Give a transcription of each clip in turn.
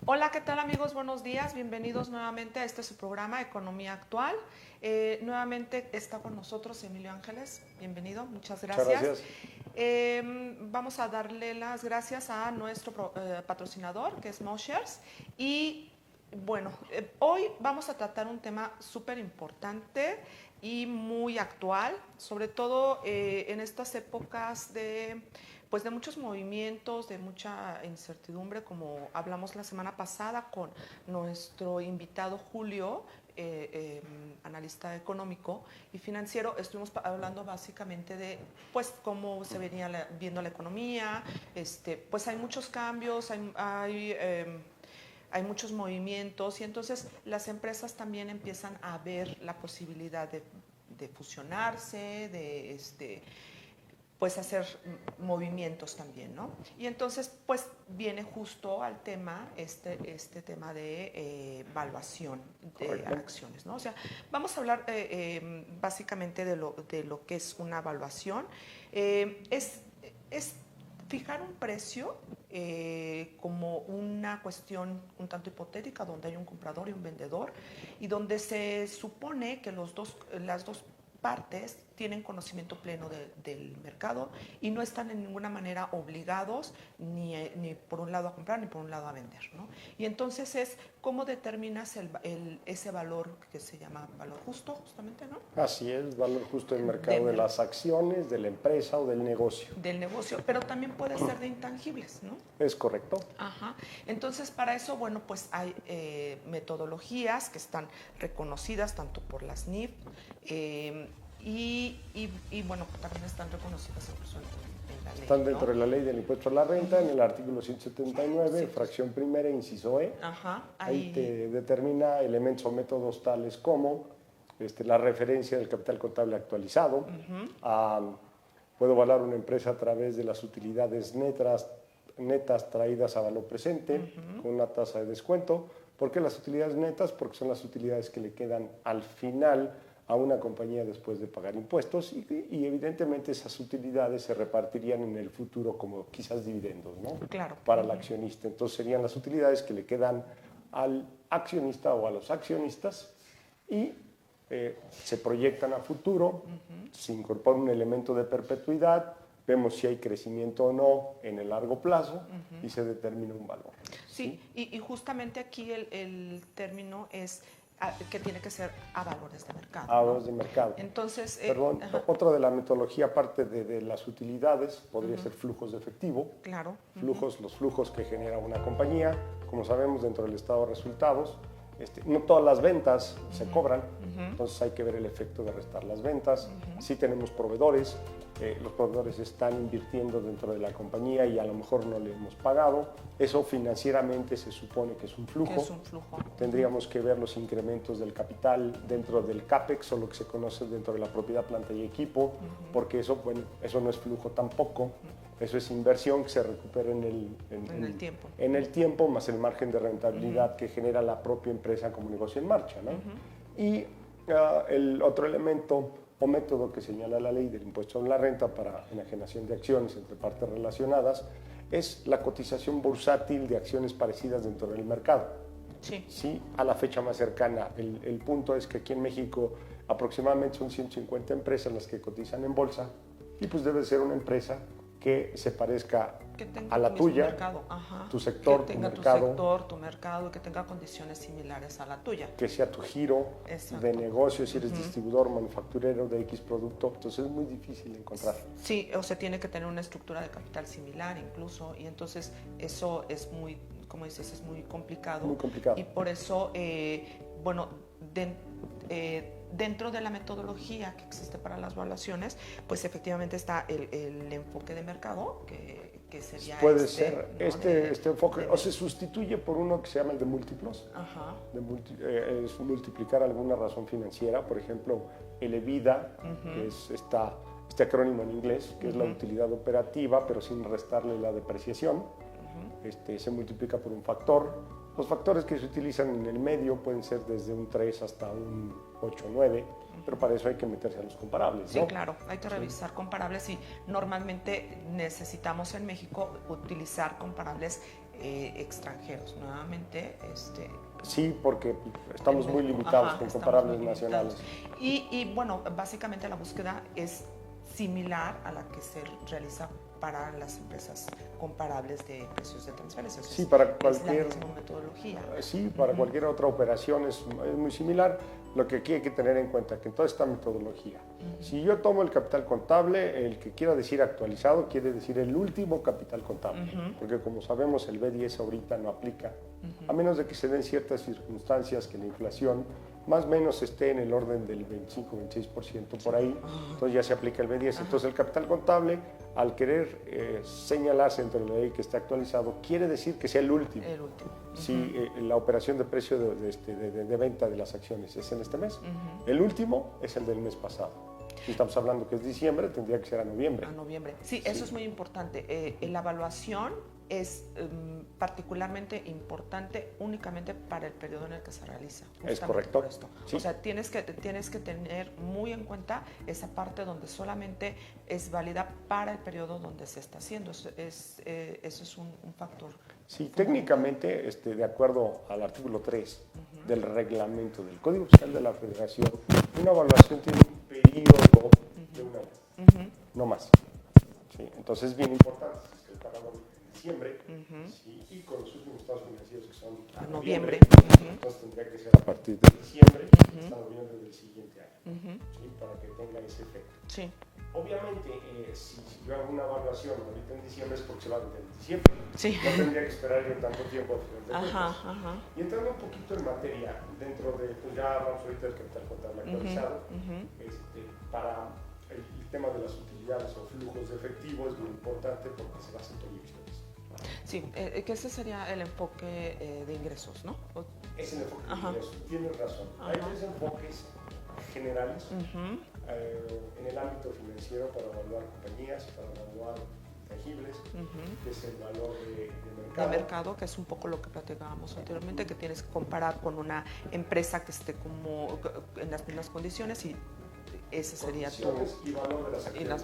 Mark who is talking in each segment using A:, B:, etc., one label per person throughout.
A: Hola, ¿qué tal amigos? Buenos días, bienvenidos nuevamente a este su programa Economía Actual. Nuevamente está con nosotros Emilio Ángeles, bienvenido, muchas
B: Muchas
A: gracias.
B: gracias.
A: Vamos a darle las gracias a nuestro patrocinador que es Moshers y bueno, hoy vamos a tratar un tema súper importante y muy actual, sobre todo en estas épocas pues de muchos movimientos, de mucha incertidumbre, como hablamos la semana pasada con nuestro invitado Julio, analista económico y financiero. Estuvimos hablando básicamente de pues cómo se venía viendo la economía. Pues hay muchos cambios, hay muchos movimientos y entonces las empresas también empiezan a ver la posibilidad de fusionarse, pues hacer movimientos también, ¿no? Y entonces, pues viene justo al tema, este tema de evaluación de
B: Correcto.
A: acciones, ¿no? O sea, vamos a hablar básicamente de lo que es una evaluación. Es fijar un precio como una cuestión un tanto hipotética donde hay un comprador y un vendedor y donde se supone que las dos partes tienen conocimiento pleno del mercado y no están en ninguna manera obligados ni por un lado a comprar ni por un lado a vender, ¿no? Y entonces es cómo determinas ese valor que se llama valor justo, justamente, ¿no?
B: Así es, valor justo del
A: De
B: mercado de
A: mer
B: las acciones, de la empresa o del negocio.
A: del negocio, pero también puede ser de intangibles, ¿no?
B: ¿Es correcto?
A: Ajá. Entonces, para eso, bueno, pues hay metodologías que están reconocidas tanto por las NIF bueno, también están reconocidas incluso en la ley,
B: Están
A: ¿no?
B: dentro de la ley del impuesto a la renta, en el artículo 179,
A: Sí.
B: fracción primera, inciso E.
A: Ajá,
B: Ahí
A: ahí.
B: te determina elementos o métodos tales como la referencia del capital contable actualizado. Puedo evaluar una empresa a través de las utilidades netas traídas a valor presente con una tasa de descuento. ¿Por qué las utilidades netas? Porque son las utilidades que le quedan al final a una compañía después de pagar impuestos y evidentemente esas utilidades se repartirían en el futuro como quizás dividendos, ¿no?
A: Claro.
B: Para el accionista. Entonces serían las utilidades que le quedan al accionista o a los accionistas y se proyectan a futuro, se incorpora un elemento de perpetuidad, vemos si hay crecimiento o no en el largo plazo y se determina un valor.
A: Sí, y justamente aquí el término es que tiene que ser a valores de mercado,
B: A
A: ¿no?
B: valores de mercado.
A: Entonces,
B: Perdón, otra de la metodología, aparte de las utilidades, podría ser flujos de efectivo.
A: claro.
B: Los flujos que genera una compañía. Como sabemos, dentro del estado de resultados, no todas las ventas se cobran, entonces hay que ver el efecto de restar las ventas. Sí tenemos proveedores, los proveedores están invirtiendo dentro de la compañía y a lo mejor no le hemos pagado. Eso financieramente se supone que es un flujo.
A: Que es un flujo.
B: Tendríamos que ver los incrementos del capital dentro del CAPEX o lo que se conoce dentro de la propiedad, planta y equipo, porque eso, bueno, eso no es flujo tampoco. Eso es inversión que se recupera en
A: el tiempo.
B: En el tiempo, más el margen de rentabilidad que genera la propia empresa como negocio en marcha, ¿no? Y el otro elemento o método que señala la ley del impuesto a la renta para enajenación de acciones entre partes relacionadas es la cotización bursátil de acciones parecidas dentro del mercado.
A: Sí.
B: Sí, a la fecha más cercana. El punto es que aquí en México aproximadamente son 150 empresas las que cotizan en bolsa y pues debe ser una empresa que se parezca a la tuya,
A: mercado. Ajá.
B: tu sector,
A: que tenga
B: tu mercado,
A: tu sector, tu mercado, que tenga condiciones similares a la tuya.
B: que sea tu giro
A: Exacto.
B: de negocio, si eres distribuidor, manufacturero de X producto, entonces es muy difícil de encontrar.
A: Sí, o sea, tiene que tener una estructura de capital similar incluso, y entonces eso es muy, como dices, es muy complicado.
B: Muy complicado.
A: Y por eso, bueno, dentro de la metodología que existe para las evaluaciones, pues efectivamente está el enfoque de mercado, que sería
B: Puede ser
A: ¿no?
B: este enfoque, o se sustituye por uno que se llama el de múltiplos.
A: Ajá.
B: Es multiplicar alguna razón financiera, por ejemplo, el EBITDA, que es este acrónimo en inglés, que es la utilidad operativa, pero sin restarle la depreciación. Se multiplica por un factor. Los factores que se utilizan en el medio pueden ser desde un 3 hasta un 8 o 9, pero para eso hay que meterse a los comparables, ¿no?
A: Sí, claro, hay que revisar comparables y normalmente necesitamos en México utilizar comparables extranjeros. Nuevamente,
B: Sí, porque estamos muy limitados con comparables nacionales.
A: Y bueno, básicamente la búsqueda es similar a la que se realiza para las empresas comparables de precios de transferencia.
B: Sí, para
A: Es
B: cualquier,
A: la misma metodología.
B: Sí, para cualquier otra operación es muy similar. Lo que aquí hay que tener en cuenta que en toda esta metodología, si yo tomo el capital contable, el que quiera decir actualizado quiere decir el último capital contable, porque como sabemos el B10 ahorita no aplica, a menos de que se den ciertas circunstancias que la inflación más o menos esté en el orden del 25-26% por ahí, entonces ya se aplica el B10. Entonces el capital contable, al querer señalarse entre la ley que está actualizado, quiere decir que sea el último.
A: El último.
B: Si la operación de precio de venta de las acciones es en este mes, el último es el del mes pasado. Si estamos hablando que es diciembre, tendría que ser a noviembre.
A: A noviembre. Sí, eso es muy importante. La evaluación es particularmente importante únicamente para el periodo en el que se realiza.
B: Es correcto.
A: Sí. O sea, tienes que tener muy en cuenta esa parte donde solamente es válida para el periodo donde se está haciendo. Eso es un factor.
B: Sí, técnicamente, de acuerdo al artículo 3 del reglamento del Código Fiscal de la Federación, una evaluación tiene un periodo de un año, no más. Sí, entonces es bien importante, si el pagador diciembre, y con los últimos estados financieros que son a noviembre, entonces tendría que ser a partir de diciembre hasta noviembre del siguiente año, ¿sí? Para que tenga ese efecto.
A: Sí.
B: Obviamente, si yo hago una evaluación ahorita en diciembre es porque se va a vender en diciembre.
A: Sí.
B: No tendría que esperar yo tanto tiempo al final de cuentas. Y entrando un poquito en materia, dentro de, pues ya hablamos ahorita del capital contable actualizado, para el tema de las utilidades o flujos de efectivo es muy importante porque se basa en proyecciones.
A: Sí, que ese sería el enfoque de ingresos, ¿no?
B: Es el enfoque de ingresos, tienes razón. Hay tres enfoques generales en el ámbito financiero para evaluar compañías, para evaluar tangibles, que es el valor de mercado.
A: De mercado, que es un poco lo que platicábamos anteriormente, que tienes que comparar con una empresa que esté como en las mismas condiciones y ese sería todo.
B: Y valor de las acciones.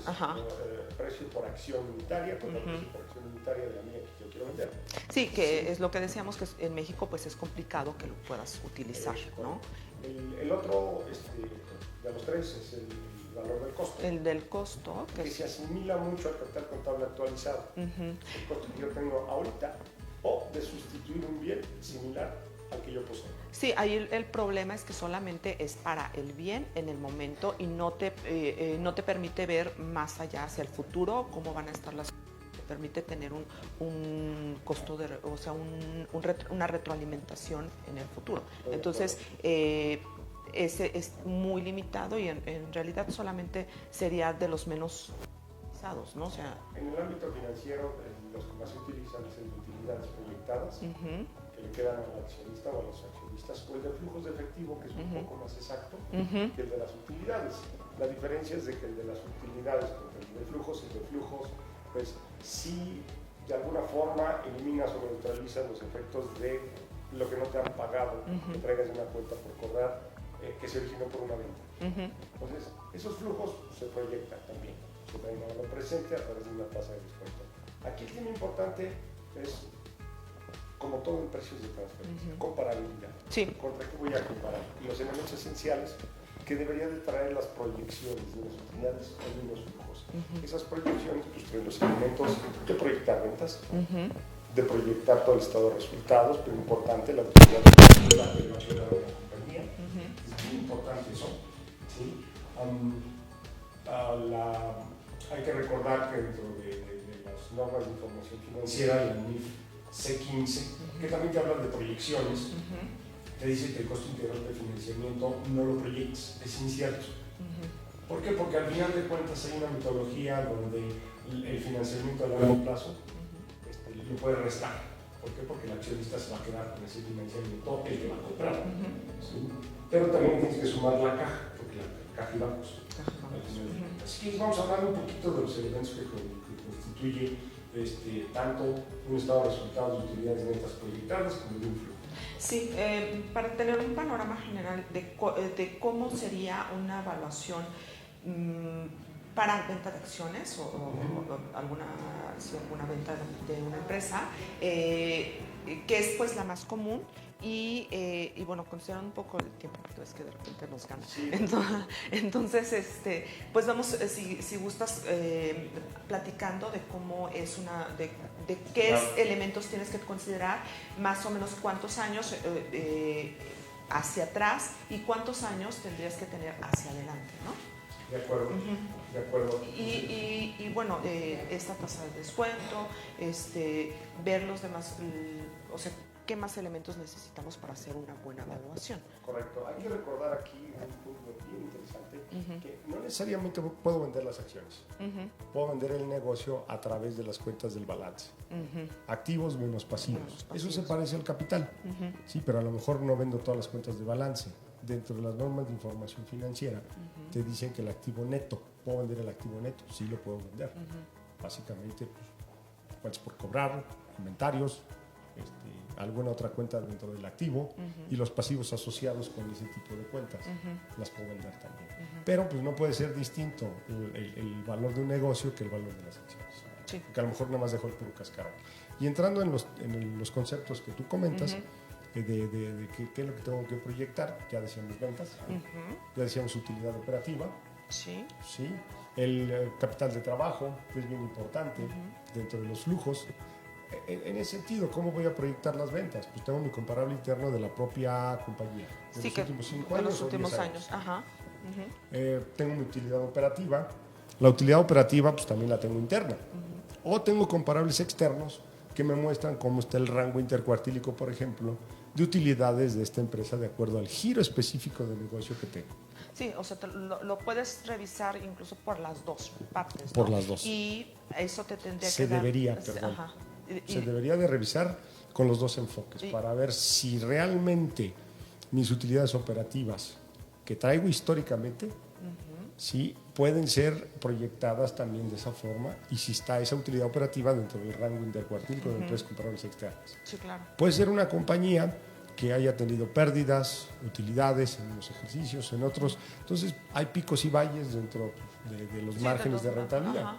B: Precio por acción unitaria, precio por acción unitaria de la mía que yo quiero vender.
A: Sí, que es lo que decíamos, que en México pues es complicado que lo puedas utilizar, ¿no?
B: El otro de los tres es el valor del costo.
A: El del costo.
B: Que se asimila mucho al capital contable actualizado. El costo que yo tengo ahorita o de sustituir un bien similar al que yo poseo.
A: Sí, ahí el problema es que solamente es para el bien en el momento y no te permite ver más allá hacia el futuro cómo van a estar las cosas. Te permite tener un costo, una retroalimentación en el futuro. Entonces, ese es muy limitado y en realidad solamente sería de los menos utilizados, ¿no? O sea,
B: en el ámbito financiero, los que más se utilizan son utilidades proyectadas, que le quedan al accionista o a los accionistas, o el de flujos de efectivo, que es un poco más exacto que el de las utilidades. La diferencia es de que el de las utilidades, porque el de flujos, pues sí, de alguna forma eliminas o neutralizas los efectos de lo que no te han pagado, que traigas una cuenta por cobrar, que se originó por una venta. Entonces, esos flujos se proyectan también, se traen a lo presente a través de una tasa de descuento. Aquí el tema importante es, como todo en precios de transferencia, comparabilidad.
A: Sí.
B: ¿Contra qué voy a comparar? Y los elementos esenciales que deberían de traer las proyecciones de las utilidades o de los flujos. Esas proyecciones pues traen los elementos de proyectar ventas, de proyectar todo el estado de resultados, pero importante la utilidad de la compañía, es muy importante eso. ¿Sí? Hay que recordar que dentro de las normas de información financiera, la NIF C15, que también te hablan de proyecciones, te dice que el costo integral del financiamiento no lo proyectes, es incierto. ¿Por qué? Porque al final de cuentas hay una metodología donde el financiamiento a largo plazo lo puede restar. ¿Por qué? Porque el accionista se va a quedar con ese financiamiento el que va a comprar. ¿Sí? Pero también tienes que sumar la caja, porque la caja iba a costar. Así que vamos a hablar un poquito de los elementos que constituye tanto un estado de resultados de utilidades netas proyectadas como de un flujo.
A: Sí, para tener un panorama general de cómo sería una evaluación para venta de acciones o alguna venta de una empresa, que es pues la más común. Y bueno, considerando un poco el tiempo, porque ves que de repente nos gana. Sí. Entonces, pues vamos, si gustas, platicando de cómo es de qué elementos tienes que considerar, más o menos cuántos años hacia atrás y cuántos años tendrías que tener hacia adelante, ¿no?
B: De acuerdo, de acuerdo.
A: Y bueno, esta tasa de descuento, ver los demás, o sea, ¿qué más elementos necesitamos para hacer una buena evaluación?
B: Correcto. Hay que recordar aquí un punto bien interesante, que no necesariamente puedo vender las acciones. Puedo vender el negocio a través de las cuentas del balance. Activos menos pasivos. Eso se parece al capital. Sí, pero a lo mejor no vendo todas las cuentas de balance. Dentro de las normas de información financiera te dicen que el activo neto, ¿puedo vender el activo neto? Sí, lo puedo vender. Básicamente, pues, cuentas por cobrar, inventarios, alguna otra cuenta dentro del activo y los pasivos asociados con ese tipo de cuentas las puedo vender también. Pero pues no puede ser distinto el valor de un negocio que el valor de las acciones. Sí. Que a lo mejor nada más dejo el puro cascarón. Y entrando en los conceptos que tú comentas, de qué es lo que tengo que proyectar, ya decíamos ventas, ya decíamos utilidad operativa,
A: sí.
B: El capital de trabajo, que es bien importante dentro de los flujos. En ese sentido, ¿cómo voy a proyectar las ventas? Pues tengo mi comparable interno de la propia compañía. De
A: sí,
B: los últimos 5 años.
A: De los últimos años. Ajá.
B: Tengo mi utilidad operativa. La utilidad operativa, pues también la tengo interna. O tengo comparables externos que me muestran cómo está el rango intercuartílico, por ejemplo, de utilidades de esta empresa de acuerdo al giro específico de negocio que tengo.
A: Sí, o sea, lo puedes revisar incluso por las dos partes, ¿no?
B: Por las dos.
A: Y eso te tendría
B: Se
A: que dar...
B: debería, perdón. Se debería de revisar con los dos enfoques para ver si realmente mis utilidades operativas que traigo históricamente sí pueden ser proyectadas también de esa forma y si está esa utilidad operativa dentro del rango intercuartílico de empresas comparables externas.
A: Sí, claro.
B: Puede ser una compañía que haya tenido pérdidas, utilidades en unos ejercicios, en otros. Entonces hay picos y valles dentro de los márgenes de rentabilidad.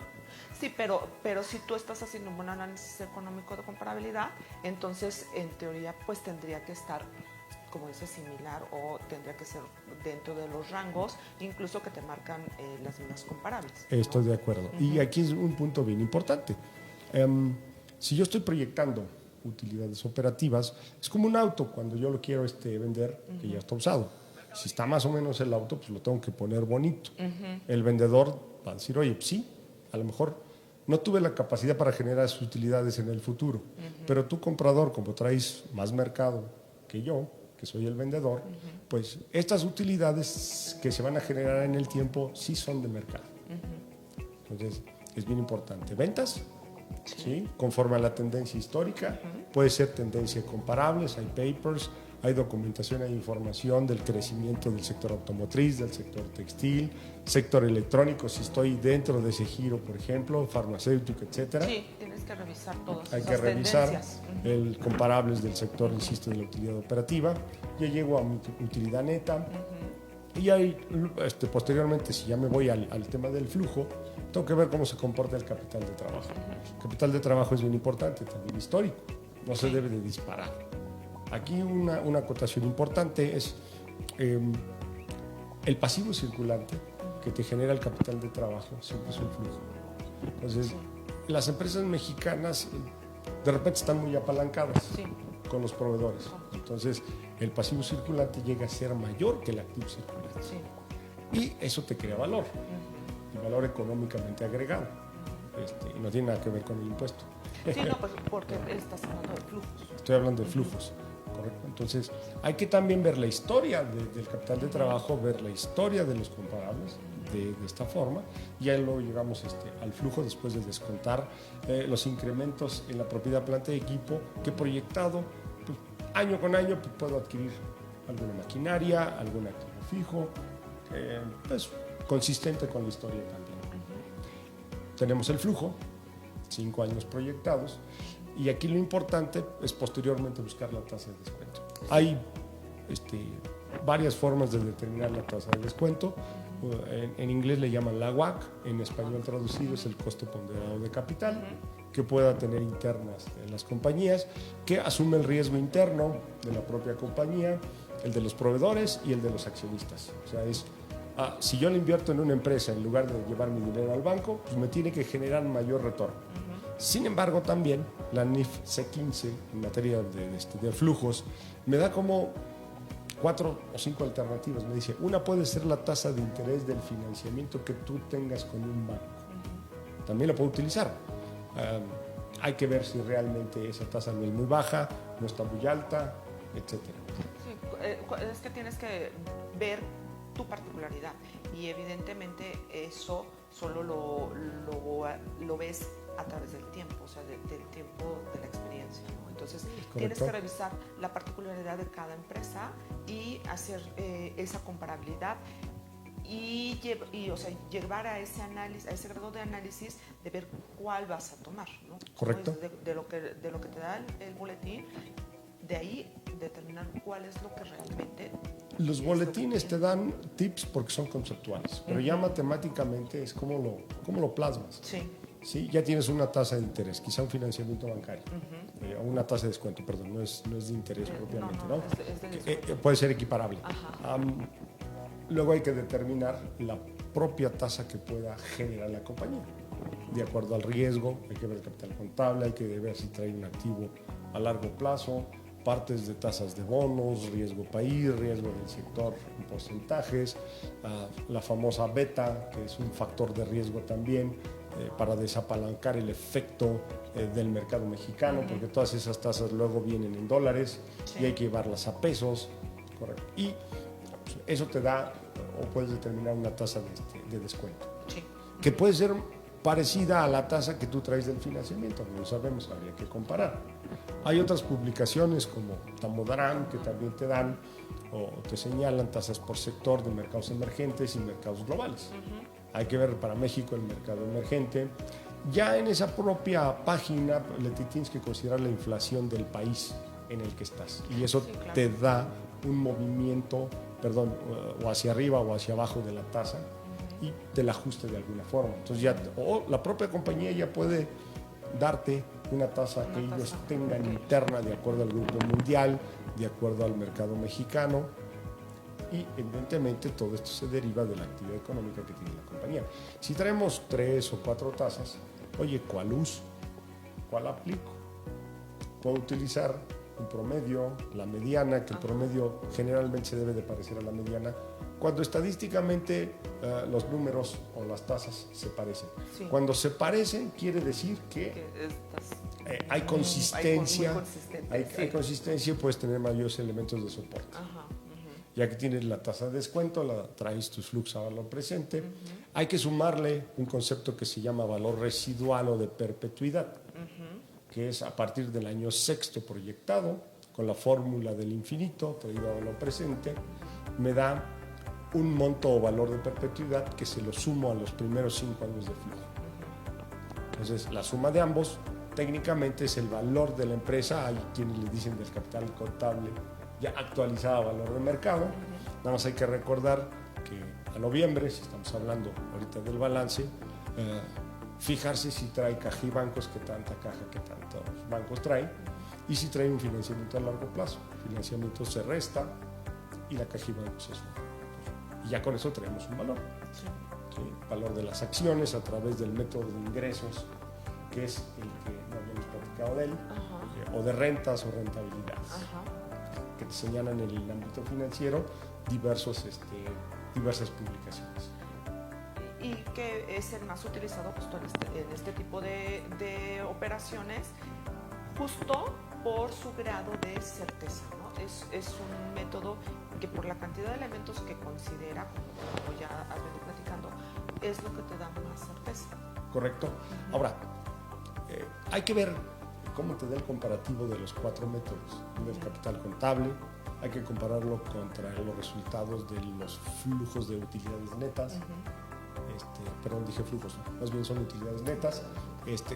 A: Sí, pero si tú estás haciendo un buen análisis económico de comparabilidad, entonces en teoría pues tendría que estar, como dices, similar o tendría que ser dentro de los rangos, incluso que te marcan las mismas comparables, ¿no?
B: Estoy de acuerdo. Y aquí es un punto bien importante. Si yo estoy proyectando utilidades operativas, es como un auto cuando yo lo quiero vender, que ya está usado. Si está más o menos el auto, pues lo tengo que poner bonito. El vendedor va a decir, oye, pues sí, a lo mejor no tuve la capacidad para generar esas utilidades en el futuro, pero tú, comprador, como traes más mercado que yo, que soy el vendedor, pues estas utilidades que se van a generar en el tiempo sí son de mercado. Entonces, es bien importante. Ventas, ¿sí? Conforme a la tendencia histórica, puede ser tendencia comparables, hay papers, hay documentación, hay información del crecimiento del sector automotriz, del sector textil, sector electrónico, si estoy dentro de ese giro, por ejemplo, farmacéutico, etcétera.
A: Sí, tienes que revisar todas
B: hay
A: esas
B: que revisar
A: tendencias.
B: el comparables del sector, insisto, de la utilidad operativa. Ya llego a mi utilidad neta. Y ahí, posteriormente, si ya me voy al tema del flujo, tengo que ver cómo se comporta el capital de trabajo. El capital de trabajo es bien importante, también histórico. No se debe de disparar. Aquí una acotación importante es el pasivo circulante que te genera el capital de trabajo, siempre es el flujo. Entonces, las empresas mexicanas de repente están muy apalancadas con los proveedores. Entonces, el pasivo circulante llega a ser mayor que el activo circulante. Y eso te crea valor, y valor económicamente agregado. Y no tiene nada que ver con el impuesto.
A: Sí, no, pues porque estás hablando de flujos.
B: Estoy hablando de flujos. Correcto. Entonces, hay que también ver la historia del capital de trabajo, ver la historia de los comparables de esta forma, y ya luego llegamos al flujo después de descontar los incrementos en la propiedad, planta y equipo que proyectado pues, año con año pues, puedo adquirir alguna maquinaria, algún activo fijo, pues, consistente con la historia también. Tenemos el flujo, 5 años proyectados. Y aquí lo importante es posteriormente buscar la tasa de descuento. Hay varias formas de determinar la tasa de descuento. en inglés le llaman la WACC, en español traducido es el costo ponderado de capital, que pueda tener internas en las compañías, que asume el riesgo interno de la propia compañía, el de los proveedores y el de los accionistas. O sea, si yo le invierto en una empresa en lugar de llevar mi dinero al banco, pues me tiene que generar mayor retorno. Sin embargo, también la NIF C15 en materia de flujos me da como 4 o 5 alternativas. Me dice, una puede ser la tasa de interés del financiamiento que tú tengas con un banco. También la puedo utilizar. Hay que ver si realmente esa tasa no es muy baja, no está muy alta, etc.
A: Sí, es que tienes que ver tu particularidad y evidentemente eso solo lo ves a través del tiempo, o sea, del tiempo de la experiencia, ¿no? Entonces tienes que revisar la particularidad de cada empresa y hacer esa comparabilidad y o sea, llevar a ese análisis, a ese grado de análisis de ver cuál vas a tomar, ¿no?
B: Correcto.
A: De lo que te da el boletín, de ahí determinar cuál es lo que realmente...
B: Los boletines te dan tips porque son conceptuales, pero ya matemáticamente es cómo lo plasmas.
A: Sí.
B: Sí, ya tienes una tasa de interés, quizá un financiamiento bancario, o una tasa de descuento, perdón, no es de interés propiamente, ¿no?
A: Es de
B: puede ser equiparable. Luego hay que determinar la propia tasa que pueda generar la compañía, de acuerdo al riesgo. Hay que ver el capital contable, hay que ver si trae un activo a largo plazo, partes de tasas de bonos, riesgo país, riesgo del sector en porcentajes, la famosa beta, que es un factor de riesgo también, para desapalancar el efecto del mercado mexicano, porque todas esas tasas luego vienen en dólares y hay que llevarlas a pesos. Correcto. Y pues, eso te da, o puedes determinar una tasa de descuento, que puede ser parecida a la tasa que tú traes del financiamiento, no lo sabemos, habría que comparar. Hay otras publicaciones como Tamodran que también te dan o te señalan tasas por sector de mercados emergentes y mercados globales. Hay que ver para México el mercado emergente. Ya en esa propia página le tienes que considerar la inflación del país en el que estás. Y eso te da un movimiento, o hacia arriba o hacia abajo de la tasa y te la ajuste de alguna forma. Entonces o la propia compañía ya puede darte una tasa que ellos tengan interna de acuerdo al grupo mundial, de acuerdo al mercado mexicano. Y evidentemente todo esto se deriva de la actividad económica que tiene la compañía. Si traemos 3 o 4 tasas, oye, ¿cuál uso? ¿Cuál aplico? Puedo utilizar un promedio, la mediana, que el promedio generalmente se debe de parecer a la mediana, cuando estadísticamente los números o las tasas se parecen. Sí. Cuando se parecen quiere decir que hay consistencia, hay consistencia y puedes tener mayores elementos de soporte. Ya que tienes la tasa de descuento, traes tus flujos a valor presente, hay que sumarle un concepto que se llama valor residual o de perpetuidad, que es a partir del año sexto proyectado, con la fórmula del infinito traído a valor presente, me da un monto o valor de perpetuidad que se lo sumo a los primeros 5 años de flujo. Entonces, la suma de ambos técnicamente es el valor de la empresa. Hay quienes le dicen del capital contable ya actualizado a valor de mercado. Nada más hay que recordar que a noviembre, si estamos hablando ahorita del balance, fijarse si trae caja y bancos, que tanta caja, que tantos bancos trae, y si trae un financiamiento a largo plazo. El financiamiento se resta y la caja y bancos se suma. Y ya con eso tenemos un valor. ¿Sí? El valor de las acciones a través del método de ingresos, que es el que no habíamos platicado de él, o de rentas o rentabilidades, que te señalan en el ámbito financiero diversas publicaciones.
A: Y que es el más utilizado justo en este tipo de operaciones, justo por su grado de certeza, ¿no? Es un método que por la cantidad de elementos que considera, como ya has venido platicando, es lo que te da más certeza.
B: Correcto. Ahora, hay que ver cómo te da el comparativo de los 4 métodos. Del capital contable, hay que compararlo contra los resultados de los flujos de utilidades netas. Perdón, dije flujos, más bien son utilidades netas.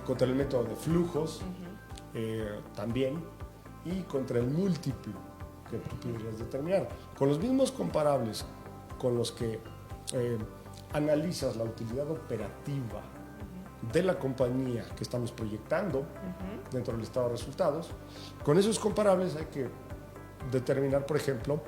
B: Contra el método de flujos también, y contra el múltiplo que tú podrías determinar. Con los mismos comparables con los que analizas la utilidad operativa de la compañía que estamos proyectando dentro del estado de resultados, con esos comparables hay que determinar, por ejemplo,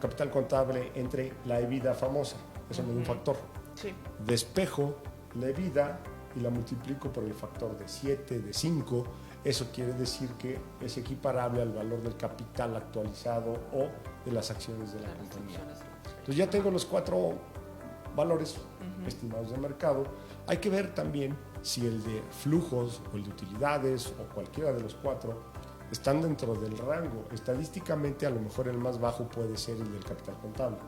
B: capital contable entre la EBITDA famosa, eso me da un factor.
A: Sí.
B: Despejo la EBITDA y la multiplico por el factor de 7, de 5, eso quiere decir que es equiparable al valor del capital actualizado o de las acciones de la compañía. Entonces ya tengo los 4 valores estimados de mercado. Hay que ver también si el de flujos o el de utilidades o cualquiera de los 4 están dentro del rango. Estadísticamente a lo mejor el más bajo puede ser el del capital contable,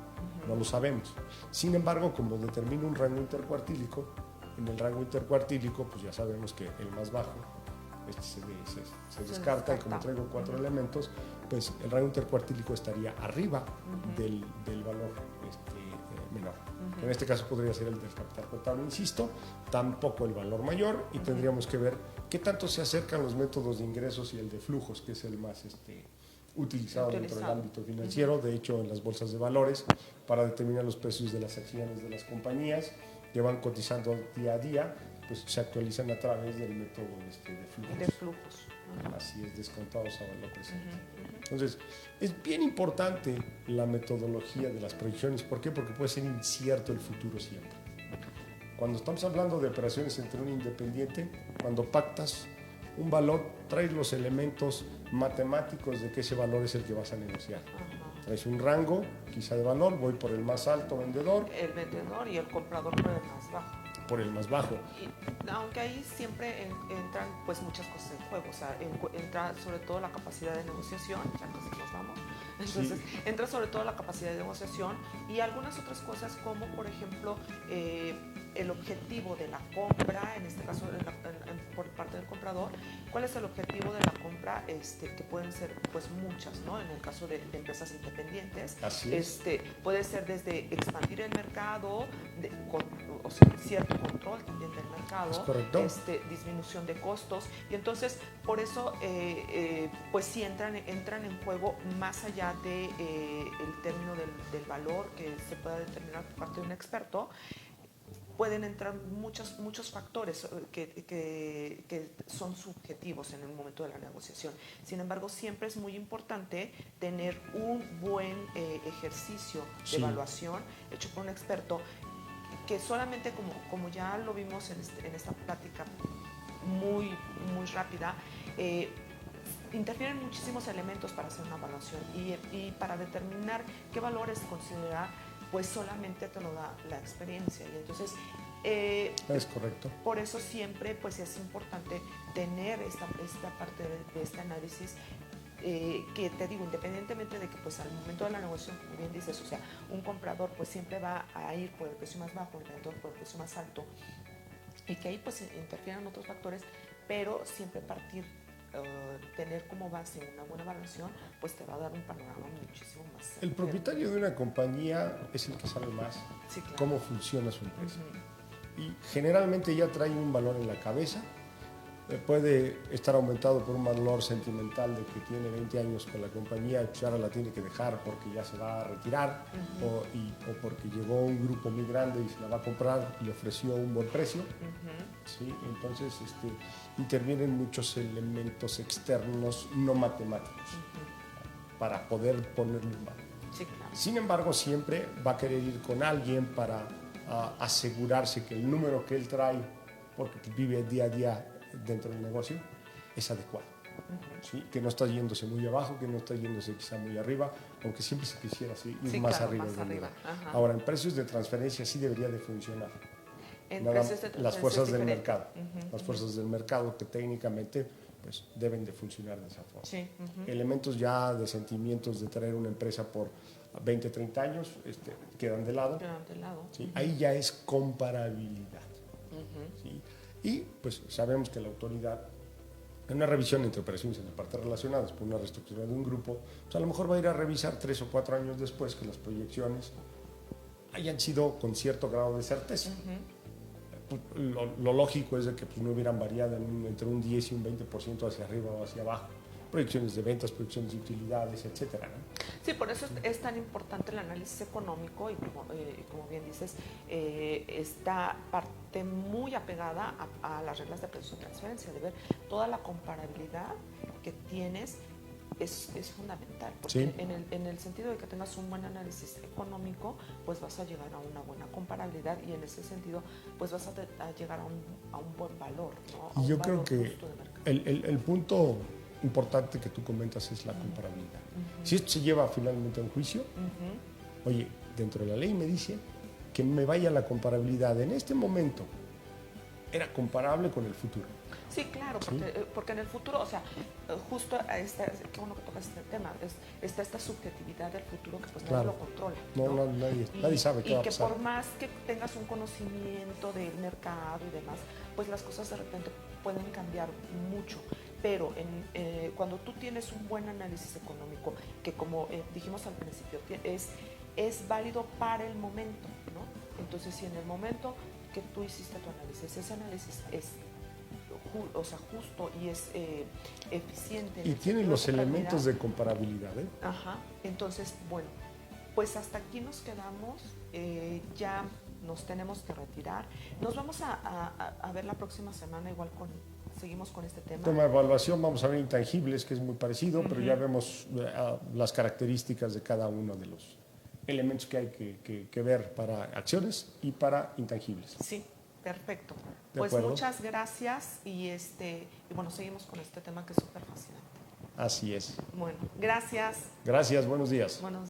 B: no lo sabemos. Sin embargo, como determina un rango intercuartílico, en el rango intercuartílico pues ya sabemos que el más bajo se descarta, y como traigo 4 elementos, pues el rango intercuartílico estaría arriba del valor menor. En este caso podría ser el del capital contable, insisto, tampoco el valor mayor, y tendríamos que ver qué tanto se acercan los métodos de ingresos y el de flujos, que es el más utilizado dentro del ámbito financiero. De hecho, en las bolsas de valores, para determinar los precios de las acciones de las compañías que van cotizando día a día, pues se actualizan a través del método de flujos. Así es, descontados a valor presente. Entonces, es bien importante la metodología de las proyecciones. ¿Por qué? Porque puede ser incierto el futuro siempre. Cuando estamos hablando de operaciones entre un independiente, cuando pactas un valor, traes los elementos matemáticos de que ese valor es el que vas a negociar. Traes un rango, quizá de valor, voy por el más alto vendedor.
A: El vendedor y el comprador por el más bajo.
B: Por el más bajo.
A: Y, aunque ahí siempre entran pues muchas cosas en juego, o sea, entra sobre todo la capacidad de negociación, ya casi nos vamos, entonces entra sobre todo la capacidad de negociación y algunas otras cosas como por ejemplo el objetivo de la compra, en este caso por parte del comprador, cuál es el objetivo de la compra, que pueden ser pues muchas, ¿no? En el caso de empresas independientes, puede ser desde expandir el mercado, o sea, cierto control también del mercado, disminución de costos, y entonces por eso pues sí entran en juego más allá de el término del valor que se pueda determinar por parte de un experto. Pueden entrar muchos factores que son subjetivos en el momento de la negociación. Sin embargo, siempre es muy importante tener un buen ejercicio de evaluación hecho por un experto, que solamente como ya lo vimos en esta plática muy rápida, interfieren muchísimos elementos para hacer una evaluación y para determinar qué valores considerar, pues solamente te lo da la experiencia. Y entonces
B: es correcto.
A: Por eso siempre pues es importante tener esta parte de este análisis, que te digo, independientemente de que pues al momento de la negociación, como bien dices, o sea, un comprador pues siempre va a ir por el precio más bajo, el vendedor por el precio más alto, y que ahí pues interfieren otros factores, pero siempre partir, tener como base una buena evaluación, pues te va a dar un panorama muchísimo más.
B: El propietario de una compañía es el que sabe más cómo funciona su empresa. Y generalmente ya trae un valor en la cabeza. Puede estar aumentado por un valor sentimental de que tiene 20 años con la compañía y pues ahora la tiene que dejar porque ya se va a retirar, o porque llegó un grupo muy grande y se la va a comprar y le ofreció un buen precio. ¿Sí? Entonces intervienen muchos elementos externos no matemáticos para poder ponerle un valor.
A: Sí, claro.
B: Sin embargo, siempre va a querer ir con alguien para asegurarse que el número que él trae, porque vive día a día dentro del negocio, es adecuado. ¿Sí? Que no está yéndose muy abajo, que no está yéndose quizá muy arriba, aunque siempre se quisiera ir más arriba. Ahora, en precios de transferencia sí debería de funcionar. Las fuerzas del mercado. Las fuerzas del mercado que técnicamente pues, deben de funcionar de esa forma.
A: Sí.
B: Elementos ya de sentimientos de traer una empresa por 20, 30 años quedan de lado. ¿Sí? Ahí ya es comparabilidad. ¿Sí? Y pues sabemos que la autoridad, en una revisión entre operaciones entre partes relacionadas por una reestructuración de un grupo, pues a lo mejor va a ir a revisar 3 o 4 años después que las proyecciones hayan sido con cierto grado de certeza. Lo lógico es de que pues, no hubieran variado entre un 10 y un 20% hacia arriba o hacia abajo. proyecciones de ventas, proyecciones de utilidades, etcétera, ¿no?
A: Sí, por eso es tan importante el análisis económico y como bien dices, esta parte muy apegada a las reglas de precios de transferencia, de ver toda la comparabilidad que tienes es fundamental, porque
B: Sí.
A: en el sentido de que tengas un buen análisis económico, pues vas a llegar a una buena comparabilidad y en ese sentido, pues vas a llegar a un buen valor, ¿no? A
B: Y
A: un
B: yo creo
A: valor
B: que
A: justo de mercado.
B: el punto importante que tú comentas es la comparabilidad. Si esto se lleva finalmente a un juicio, oye, dentro de la ley me dice que me vaya la comparabilidad en este momento. Era comparable con el futuro.
A: Sí, claro,
B: ¿Sí?
A: porque en el futuro, o sea, justo qué bueno que tocas este tema, está esta subjetividad del futuro que pues nadie
B: Claro.
A: lo controla.
B: No, nadie sabe qué va a
A: Y que
B: pasar.
A: por más que tengas un conocimiento del mercado y demás, pues las cosas de repente pueden cambiar mucho. Pero cuando tú tienes un buen análisis económico, que como dijimos al principio, es válido para el momento, ¿no? Entonces, si en el momento que tú hiciste tu análisis, ese análisis es justo y es eficiente.
B: Y tiene los elementos de comparabilidad, ¿eh?
A: Ajá. Entonces, bueno, pues hasta aquí nos quedamos. Ya nos tenemos que retirar. Nos vamos a ver la próxima semana, igual seguimos con este tema.
B: Tema de evaluación, vamos a ver intangibles, que es muy parecido, pero ya vemos las características de cada uno de los elementos que hay que ver para acciones y para intangibles.
A: Sí, perfecto.
B: De
A: Pues
B: acuerdo.
A: muchas gracias y bueno, seguimos con este tema que es súper fascinante.
B: Así es.
A: Bueno, gracias.
B: Gracias, buenos días.
A: Buenos